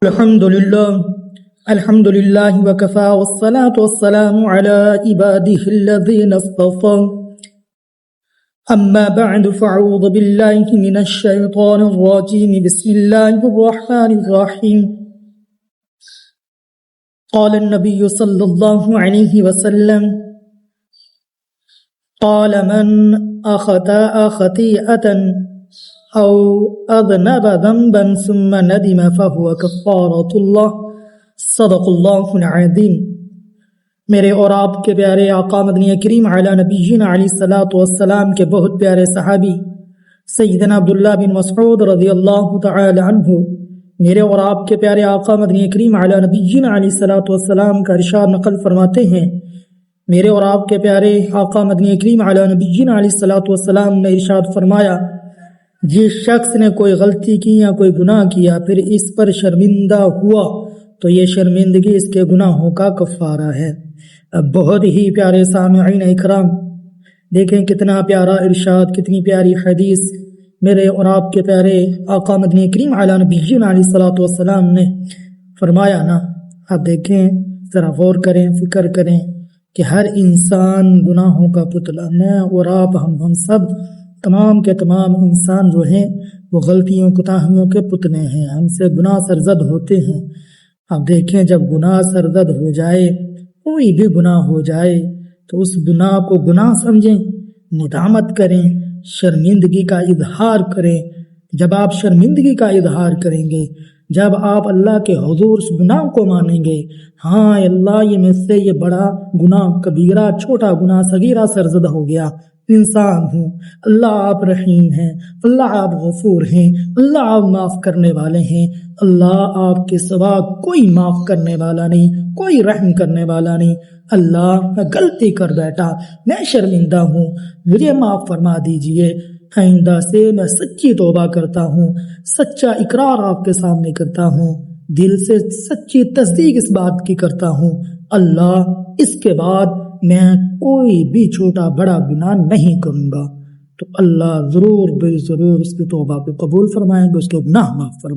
الحمد لله وكفى والصلاة والسلام على عباده الذين اصطفى أما بعد فأعوذ بالله من الشيطان الرجيم بسم الله الرحمن الرحيم قال النبي صلى الله عليه وسلم قال من أخطأ خطيئة أو أذنب ذنبا ثم ندم فهو كفارة الله صدق اللہ العظیم۔ میرے اور آپ کے پیارے آقا مدنی کریم علی نبینا علیہ الصلوۃ والسلام کے بہت پیارے صحابی سیدنا عبداللہ بن مسعود رضی اللہ تعالی عنہ میرے اور آپ کے پیارے آقا مدنی کریم علی نبینا علیہ الصلوۃ والسلام کا ارشاد نقل فرماتے ہیں، میرے اور آپ کے پیارے آقا مدنی کریم علی نبینا علیہ الصلوۃ والسلام نے ارشاد فرمایا، جس شخص نے کوئی غلطی کی یا کوئی گناہ کیا پھر اس پر شرمندہ ہوا تو یہ شرمندگی اس کے گناہوں کا کفارہ ہے۔ بہت ہی پیارے سامعین اکرام، دیکھیں کتنا پیارا ارشاد، کتنی پیاری حدیث میرے اور آپ کے پیارے آقا مدنی کریم علی نبینا علیہ الصلوۃ والسلام نے فرمایا نا۔ آپ دیکھیں، ذرا غور کریں، فکر کریں کہ ہر انسان گناہوں کا پتلا، میں اور آپ ہم سب تمام کے تمام انسان جو ہیں وہ غلطیوں کوتاہیوں کے پتلے ہیں، ہم سے گناہ سرزد ہوتے ہیں۔ اب دیکھیں، جب گناہ سرزد ہو جائے، کوئی بھی گناہ ہو جائے تو اس گناہ کو گناہ سمجھیں، ندامت کریں، شرمندگی کا اظہار کریں۔ جب آپ شرمندگی کا اظہار کریں گے، جب آپ اللہ کے حضور اس گناہ کو مانیں گے، ہاں اللہ یہ مجھ سے یہ بڑا گناہ، کبیرہ، چھوٹا گناہ، صغیرہ سرزد ہو گیا، انسان ہوں، اللہ آپ رحیم ہیں، اللہ آپ غفور ہیں، اللہ آپ معاف کرنے والے ہیں، اللہ آپ کے سوا کوئی معاف کرنے والا نہیں، کوئی رحم کرنے والا نہیں۔ اللہ میں غلطی کر بیٹھا، میں شرمندہ ہوں، مجھے معاف فرما دیجئے، آئندہ سے میں سچی توبہ کرتا ہوں، سچا اقرار آپ کے سامنے کرتا ہوں، دل سے سچی تصدیق اس بات کی کرتا ہوں، اللہ اس کے بعد میں کوئی بھی چھوٹا بڑا گناہ نہیں کروں گا۔ تو اللہ ضرور بے ضرور اس کی توبہ کو قبول فرمائیں گے، اس کے گناہ معاف فرمائیں گے۔